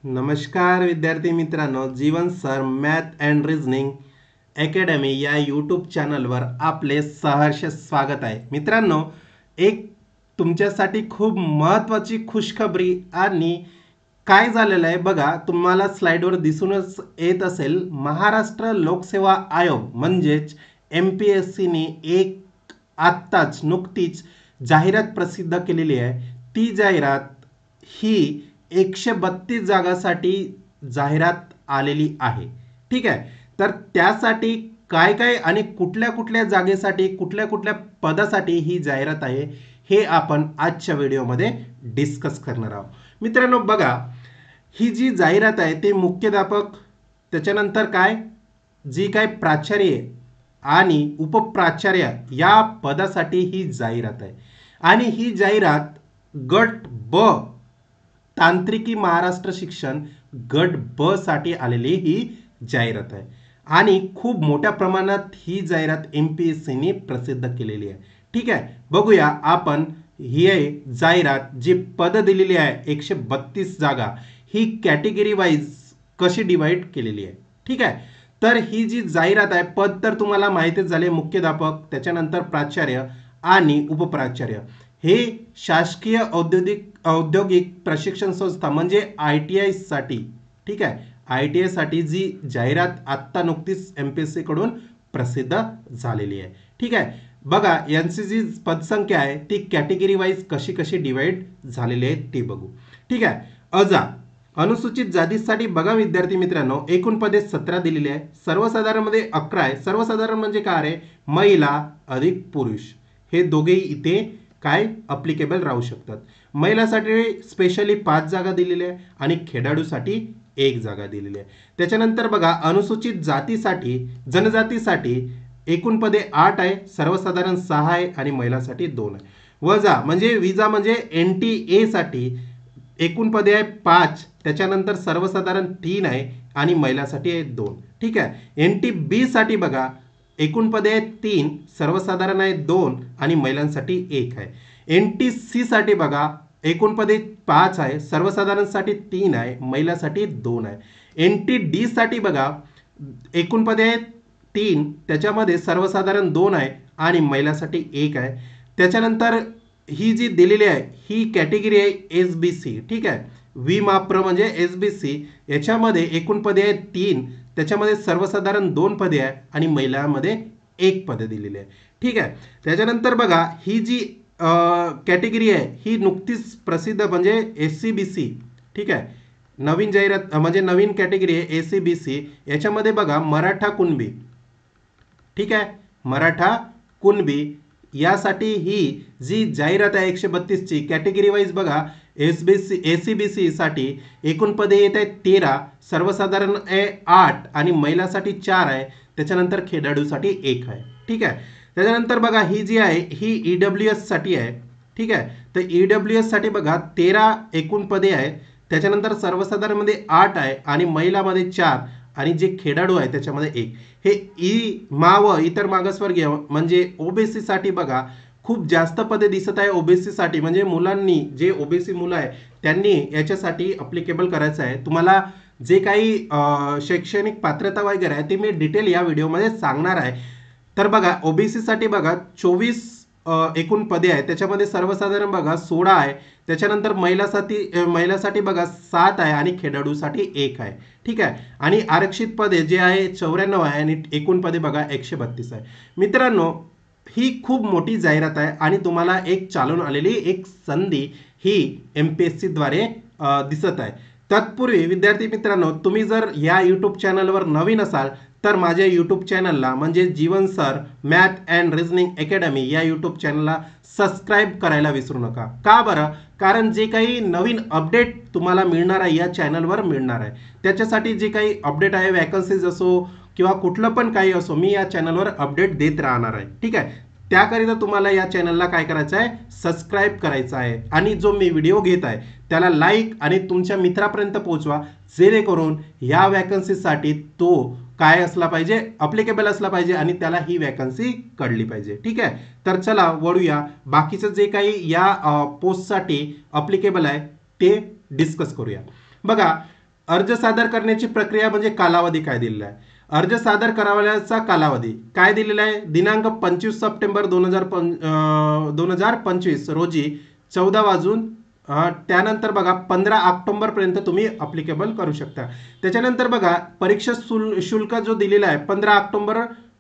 नमस्कार विद्यार्थी मित्रांनो, Jeevan sir math and reasoning academy या यूट्यूब चॅनलवर आपले सहर्ष स्वागत आहे. मित्रांनो, एक तुमच्यासाठी खूप महत्त्वाची खुशखबरी आणि काय झालेलं आहे बघा, तुम्हाला स्लाइडवर दिसूनच येत असेल. महाराष्ट्र लोकसेवा आयोग म्हणजेच MPSCने एक आत्ताच नुकतीच जाहिरात प्रसिद्ध केलेली आहे. ती जाहिरात ही 132 जागासाठी जाहिरात आलेली आहे. ठीक आहे. तर त्यासाठी काय काय आणि कुठल्या कुठल्या जागेसाठी कुठल्या कुठल्या पदासाठी ही जाहिरात आहे हे आपण आजच्या व्हिडिओमध्ये डिस्कस करणार आहोत. मित्रांनो बघा, ही जी जाहिरात आहे ते मुख्याध्यापक, त्याच्यानंतर काय जी काय प्राचार्य आणि उपप्राचार्य या पदासाठी ही जाहिरात आहे. आणि ही जाहिरात गट ब तांत्रिकी महाराष्ट्र शिक्षण गट ब साठी आलेली ही जाहिरात आहे. आणि खूप मोठ्या प्रमाणात ही जाहिरात MPSCने प्रसिद्ध केलेली आहे. ठीक आहे, बघूया आपण ही जाहिरात जी पद दिलेली आहे 132 जागा ही कॅटेगरी वाईज कशी डिवाइड केलेली आहे. ठीक आहे, तर ही जी जाहिरात आहे, पद तर तुम्हाला माहितीच झाले, मुख्याध्यापक, त्याच्यानंतर प्राचार्य आणि उपप्राचार्य. हे शासकीय औद्योगिक प्रशिक्षण संस्था म्हणजे ITI साठी. ठीक आहे, ITI साठी जी जाहिरात आत्ता नुकतीच MPSC कडून प्रसिद्ध झालेली आहे. ठीक आहे, बघा यांची जी पदसंख्या आहे ती कॅटेगरी वाईज कशी कशी डिवाइड झालेली आहे ते बघू. ठीक आहे, अनुसूचित जातीसाठी बघा विद्यार्थी मित्रांनो, एकूण पदे 17 दिलेली आहे. सर्वसाधारण मध्ये 11 आहे. सर्वसाधारण म्हणजे काय आहे, महिला अधिक पुरुष हे दोघेही इथे काय अप्लिकेबल राहू शकतात. महिलासाठी स्पेशली 5 जागा दिलेल्या आहे आणि खेळाडूसाठी 1 जागा दिलेली आहे. त्याच्यानंतर बघा, अनुसूचित जातीसाठी जनजातीसाठी एकूण पदे 8 आहे, सर्वसाधारण 6 आहे आणि महिलासाठी 2 आहे. वजा म्हणजे विजा म्हणजे NTA साठी एकूण पदे आहे 5, त्याच्यानंतर सर्वसाधारण 3 आहे आणि महिलासाठी आहे 2. ठीक आहे, NTB साठी बघा, एकूण पदे आहेत 3, सर्वसाधारण आहे 2 आणि महिलांसाठी 1 आहे. NTC साठी बघा, एकूण पदे 5 आहे, सर्वसाधारणसाठी 3 आहे, महिलासाठी 2 आहे. NTD साठी बघा, एकूण पदे आहेत 3, त्याच्यामध्ये सर्वसाधारण 2 आहे आणि महिलासाठी 1 आहे. त्याच्यानंतर ही जी दिलेली आहे ही कॅटेगरी आहे SBC. ठीक आहे, विमाप्र म्हणजे SBC, याच्यामध्ये एकूण पदे आहेत 3, त्याच्यामध्ये सर्वसाधारण 2 पदे आहे आणि महिलांमध्ये 1 पदे दिलेली आहे. ठीक आहे, त्याच्यानंतर बघा ही जी कॅटेगरी आहे ही नुकतीच प्रसिद्ध म्हणजे SCBC. ठीक आहे, नवीन जाहिरात म्हणजे नवीन कॅटेगरी आहे SCBC. याच्यामध्ये बघा मराठा कुणबी. ठीक आहे, मराठा कुणबी यासाठी ही जी जाहिरात आहे 132 ची कॅटेगरी वाईज बघा, SCBC साठी एकूण पदे येत आहेत 13, सर्वसाधारण आहे 8 आणि महिलासाठी 4 आहे. त्याच्यानंतर खेळाडूसाठी 1 आहे. ठीक आहे, त्याच्यानंतर बघा ही जी आहे ही EWS साठी आहे. ठीक आहे, तर EWS साठी बघा 13 एकूण पदे आहे, त्याच्यानंतर सर्वसाधारण मध्ये 8 आहे आणि महिलामध्ये 4 आणि जे खेळाडू आहे त्याच्यामध्ये 1. हे व इतर मागासवर्गीय म्हणजे OBC साठी बघा खूप जास्त पदे दिसत आहे. OBC साठी म्हणजे मुलांनी, जे OBC मुलं आहे त्यांनी याच्यासाठी अप्लिकेबल करायचं आहे. तुम्हाला जे काही शैक्षणिक पात्रता वगैरे आहे ते मी डिटेल या व्हिडिओमध्ये सांगणार आहे. तर बघा OBC साठी बघा 24 एकूण पदे आहे, त्याच्यामध्ये सर्वसाधारण बघा 16 आहे, त्याच्यानंतर महिलासाठी बघा 7 आहे आणि खेळाडूसाठी 1 आहे. ठीक आहे, आणि आरक्षित पदे जे आहे 94 आहे आणि एकूण पदे बघा 132 आहे. मित्रांनो, ही खूप मोठी जाहिरात आहे आणि तुम्हाला एक चालून आलेली एक संधी ही MPSC द्वारे दिसत आहे. तत्पूर्वी विद्यार्थी मित्रांनो, तुम्ही जर या यूट्यूब चॅनलवर नवीन असाल तर माझ्या यूट्यूब चॅनलला म्हणजे Jeevan sir math and reasoning academy या यूट्यूब चॅनलला सबस्क्राईब करायला विसरू नका. का बरं? कारण जे काही नवीन अपडेट तुम्हाला मिळणार आहे या चॅनलवर मिळणार आहे. त्याच्यासाठी जे काही अपडेट आहे, वॅकन्सीज असो किंवा कुठलं पण काही असो, मी या चॅनलवर अपडेट देत राहणार आहे. ठीक आहे, त्याकरिता तुम्हाला या चॅनलला काय करायचं आहे, सबस्क्राईब करायचं आहे आणि जो मी व्हिडिओ घेत आहे त्याला लाईक आणि तुमच्या मित्रापर्यंत पोहोचवा, जेणेकरून या वॅकन्सीसाठी तो काय असला पाहिजे, अप्लिकेबल असला पाहिजे आणि त्याला ही वॅकन्सी कळली पाहिजे. ठीक आहे, तर चला वळूया, बाकीचं जे काही या पोस्टसाठी अप्लिकेबल आहे ते डिस्कस करूया. बघा, अर्ज सादर करण्याची प्रक्रिया म्हणजे कालावधी काय दिलेला आहे. अर्ज सादर करावयाचा कालावधी काय दिलेला आहे. दिनांक 25 सप्टेंबर 2025 रोजी 14 वाजून त्यानंतर बघा 15 ऑक्टोबर पर्यंत तुम्ही अप्लिकेबल करू शकता. त्याच्यानंतर बघा परीक्षा शुल्क जो दिलेला आहे 15 ऑक्टोबर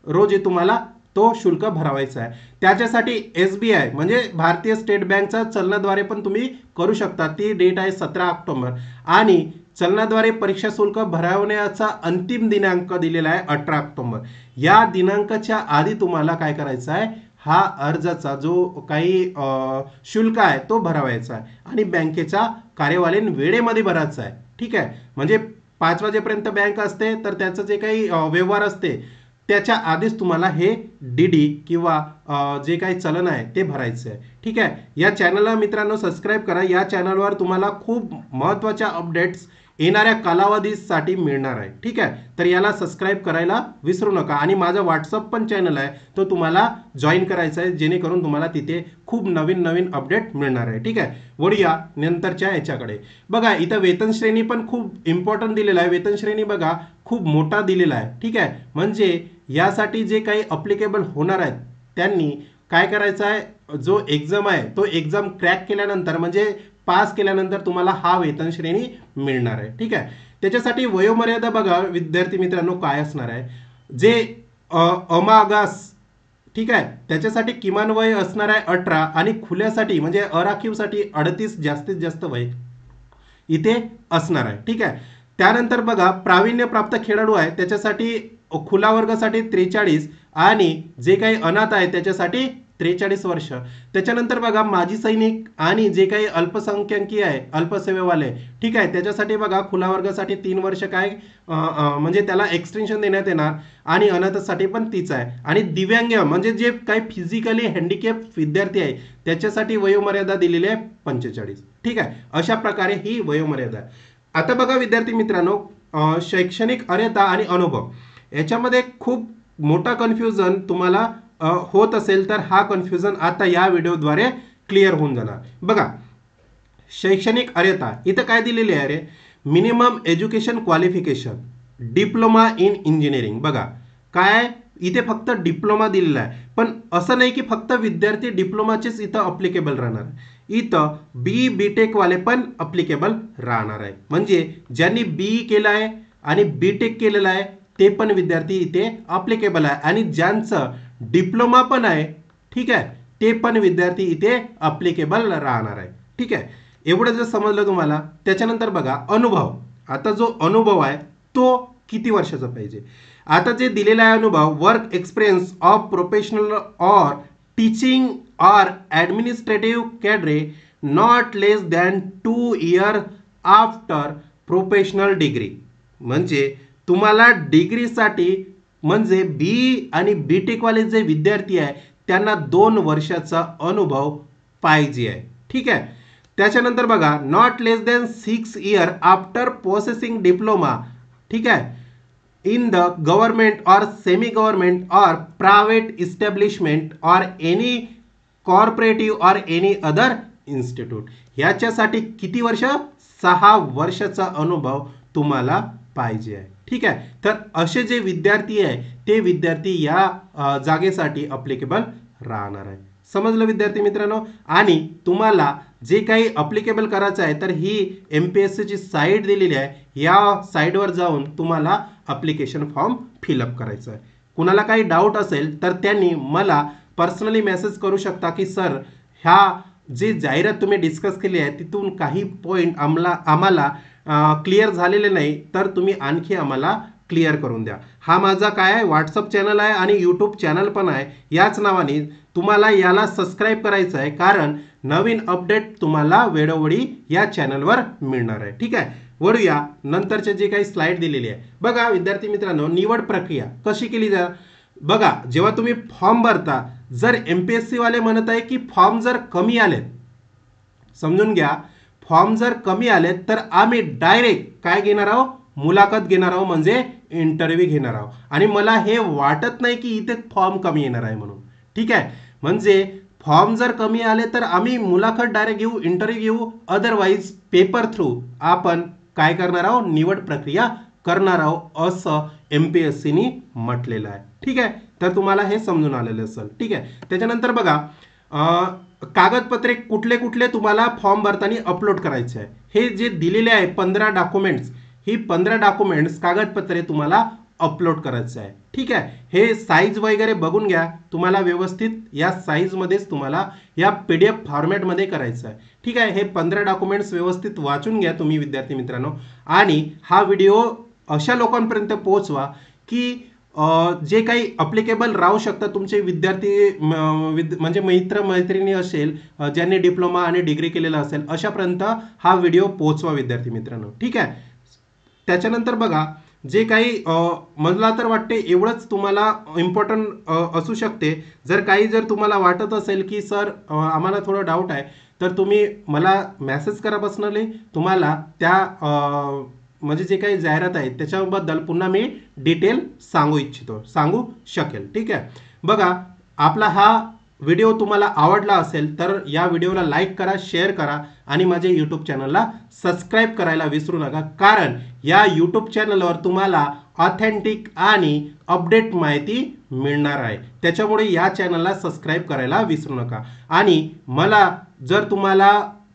रोजी तुम्हाला तो शुल्क भरावायचा आहे. त्याच्यासाठी SBI म्हणजे भारतीय स्टेट बँकचा चलनाद्वारे पण तुम्ही करू शकता. ती डेट आहे 17 ऑक्टोबर आणि चलनाद्वारे परीक्षा शुल्क भरवण्याचा अंतिम दिनांक दिलेला आहे 18 ऑक्टोबर. या दिनांकाच्या आधी तुम्हाला काय करायचं आहे, हा अर्जाचा जो काही शुल्क आहे तो भरावायचा आहे आणि बँकेचा कार्यवाहीन वेळेमध्ये भरायचा आहे. ठीक आहे, म्हणजे 5 वाजेपर्यंत बँक असते तर त्याचं जे काही व्यवहार असते त्याच्या आधीच तुम्हाला हे DD किंवा जे काही चलन आहे ते भरायचं आहे. ठीक आहे, या चॅनलला मित्रांनो सबस्क्राईब करा. या चॅनलवर तुम्हाला खूप महत्त्वाच्या अपडेट्स येणाऱ्या कालावधीसाठी मिळणार आहे. ठीक आहे, तर याला सबस्क्राईब करायला विसरू नका आणि माझा व्हॉट्सअप पण चॅनल आहे तो तुम्हाला जॉईन करायचा आहे जेणेकरून तुम्हाला तिथे खूप नवीन नवीन अपडेट मिळणार आहे. ठीक आहे, वळूया नंतरच्या याच्याकडे. बघा इथं वेतन श्रेणी पण खूप इम्पॉर्टंट दिलेला आहे. वेतन श्रेणी बघा खूप मोठा दिलेला आहे. ठीक आहे, म्हणजे यासाठी जे काही अप्लिकेबल होणार आहेत त्यांनी काय करायचं आहे, जो एक्झाम आहे तो एक्झाम क्रॅक केल्यानंतर म्हणजे पास केल्यानंतर तुम्हाला हा वेतन श्रेणी मिळणार आहे. ठीक आहे, त्याच्यासाठी वयोमर्यादा बघा विद्यार्थी मित्रांनो काय असणार आहे. जे अमागास ठीक आहे त्याच्यासाठी किमान वय असणार आहे 18 आणि खुल्यासाठी म्हणजे अराखीवसाठी 38 जास्तीत जास्त वय इथे असणार आहे. ठीक आहे, त्यानंतर बघा प्रावीण्य प्राप्त खेळाडू आहे त्याच्यासाठी खुला वर्गासाठी 43 आणि जे काही अनाथ आहे त्याच्यासाठी 43 वर्ष. त्याच्यानंतर बघा माजी सैनिक आणि जे काही अल्पसंख्याकी आहे अल्पसेवेवाले ठीक आहे त्याच्यासाठी बघा खुला वर्गासाठी 3 वर्ष काय म्हणजे त्याला एक्सटेन्शन देण्यात येणार आणि अनाथसाठी पण तीच आहे. आणि दिव्यांग म्हणजे जे काही फिजिकली हँडिकॅप विद्यार्थी आहे त्याच्यासाठी वयोमर्यादा दिलेली आहे 45. ठीक आहे, अशा प्रकारे ही वयोमर्यादा आहे. आता बघा विद्यार्थी मित्रांनो शैक्षणिक अर्हता आणि अनुभव याच्यामध्ये खूप मोठा कन्फ्युजन तुम्हाला होत असेल तर हा कन्फ्युजन आता या व्हिडिओद्वारे क्लिअर होऊन जाणार. बघा शैक्षणिक अर्हता इथं काय दिलेली आहे रे, minimum education qualification diploma in engineering. बघा काय इथे फक्त डिप्लोमा दिलेला आहे पण असं नाही की फक्त विद्यार्थी डिप्लोमाचेच इथं अप्लिकेबल राहणार. इथं BTech वाले पण अप्लिकेबल राहणार आहे. म्हणजे ज्यांनी BE केलं आहे आणि BTech केलेलं आहे ते पण विद्यार्थी इथे अप्लिकेबल आहे आणि ज्यांचं डिप्लोमा पण आहे ठीक आहे ते पण विद्यार्थी इथे अप्लिकेबल राहणार आहे. ठीक आहे, एवढं जर समजलं तुम्हाला. त्याच्यानंतर बघा अनुभव. आता जो अनुभव आहे तो किती वर्षाचा पाहिजे. आता जे दिलेला आहे अनुभव work experience of professional or teaching or administrative कॅडरे not less than 2 year after professional degree. म्हणजे तुम्हाला डिग्रीसाठी म्हणजे BE आणि BTech वाले जे विद्यार्थी आहे त्यांना 2 वर्षाचा अनुभव पाहिजे आहे. ठीक आहे, त्याच्यानंतर बघा not less than 6 year after processing diploma. ठीक आहे, in the government or semi government or private establishment or any cooperative or any other institute. याच्यासाठी किती वर्ष, 6 वर्षाचा अनुभव तुम्हाला पाहिजे आहे. ठीक आहे, तर असे जे विद्यार्थी आहे ते विद्यार्थी या जागेसाठी अप्लिकेबल राहणार आहे. समजलं विद्यार्थी मित्रांनो. आणि तुम्हाला जे काही अप्लिकेबल करायचं आहे तर ही MPSC ची साईट दिलेली आहे. या साईटवर जाऊन तुम्हाला अप्लिकेशन फॉर्म फिलअप करायचं आहे. कुणाला काही डाऊट असेल तर त्यांनी मला पर्सनली मेसेज करू शकता की सर ह्या जी जाहिरात तुम्ही डिस्कस केली आहे तिथून काही पॉईंट आम्हाला क्लिअर झालेले नाही तर तुम्ही आणखी आम्हाला क्लिअर करून द्या. हा माझा काय आहे व्हॉट्सअप चॅनल आहे आणि यूट्यूब चॅनल पण आहे. याच नावाने तुम्हाला याला सबस्क्राईब करायचं आहे कारण नवीन अपडेट तुम्हाला वेळोवेळी या चॅनलवर मिळणार आहे. ठीक आहे, वळूया नंतरचे जे काही स्लाइड दिलेली आहे. बघा विद्यार्थी मित्रांनो निवड प्रक्रिया कशी केली जाईल. बघा जेव्हा तुम्ही फॉर्म भरता जर MPSC वाले म्हणत आहे की फॉर्म जर कमी आले समजून घ्या फॉर्म जर कमी आले तर आम्ही डायरेक्ट काय घेणार आहोत मुलाखत घेणार आहोत म्हणजे इंटरव्ह्यू घेणार आहोत. आणि मला हे वाटत नाही की इथे फॉर्म कमी येणार आहे म्हणून. ठीक आहे, म्हणजे फॉर्म जर कमी आले तर आम्ही मुलाखत डायरेक्ट घेऊ इंटरव्ह्यू घेऊ अदरवाईज पेपर थ्रू आपण काय करणार आहोत, निवड प्रक्रिया करणार आहोत असं MPSCनी म्हटलेलं आहे. ठीक आहे, तर तुम्हाला हे समजून आलेलं असेल. ठीक आहे, त्याच्यानंतर बघा कागदपत्रे कुठले कुठले तुम्हाला फॉर्म भरताना अपलोड करायचे आहे. हे जे दिलेले आहे 15 डॉक्युमेंट्स, ही 15 डॉक्युमेंट्स कागदपत्रे तुम्हाला अपलोड करायचं आहे. ठीक आहे, हे साईज वगैरे बघून घ्या, तुम्हाला व्यवस्थित या साईजमध्येच तुम्हाला या PDF फॉर्मॅटमध्ये करायचं आहे. ठीक आहे, हे 15 डॉक्युमेंट्स व्यवस्थित वाचून घ्या तुम्ही विद्यार्थी मित्रांनो, आणि हा व्हिडिओ अशा लोकांपर्यंत पोहोचवा की जे काही अप्लिकेबल राहू शकतात तुमचे विद्यार्थी म्हणजे मित्र मैत्रिणी असेल, ज्यांनी डिप्लोमा आणि डिग्री केलेला असेल, अशापर्यंत हा व्हिडिओ पोहोचवा विद्यार्थी मित्रांनो. ठीक आहे, त्याच्यानंतर बघा जे काही मला तर वाटते एवढंच तुम्हाला इम्पॉर्टंट असू शकते. जर तुम्हाला वाटत असेल की सर आम्हाला थोडं डाऊट आहे, तर तुम्ही मला मेसेज करा पर्सनली, तुम्हाला त्या म्हणजे जे काही जाहिरात आहे त्याच्याबद्दल पुन्हा मी डिटेल सांगू शकेल. ठीक आहे, बघा आपला हा व्हिडिओ तुम्हाला आवडला असेल तर या व्हिडिओला लाईक करा, शेअर करा आणि माझ्या यूट्यूब चॅनलला सबस्क्राईब करायला विसरू नका, कारण या यूट्यूब चॅनलवर तुम्हाला ऑथेंटिक आणि अपडेट माहिती मिळणार आहे. त्याच्यामुळे या चॅनलला सबस्क्राईब करायला विसरू नका. आणि मला जर तुम्हाला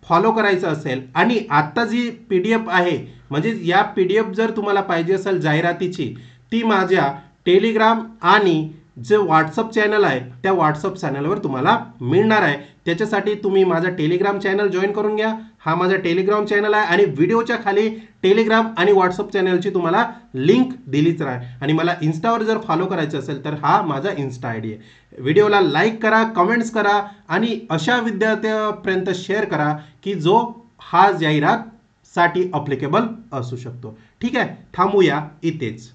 फॉलो करायचं असेल आणि आत्ता जी PDF आहे, म्हणजे या PDF जर तुम्हाला पाहिजे असेल जाहिरातीची, ती माझ्या टेलिग्राम आणि जे व्हॉट्सअप चॅनल आहे त्या व्हॉट्सअप चॅनलवर तुम्हाला मिळणार आहे. त्याच्यासाठी तुम्ही माझा टेलिग्राम चॅनल जॉईन करून घ्या. हा माझा टेलिग्राम चॅनल आहे आणि व्हिडिओच्या खाली टेलिग्राम आणि व्हॉट्सअप चॅनलची तुम्हाला लिंक दिलीच राहील. आणि मला इन्स्टावर जर फॉलो करायचं असेल तर हा माझा इन्स्टा ID आहे. व्हिडिओला लाईक करा, कमेंट्स करा आणि अशा विद्यार्थ्यांपर्यंत शेअर करा की जो हा जाहिरात साठी अप्लिकेबल असू शकतो. ठीक आहे, थांबूया इथेच.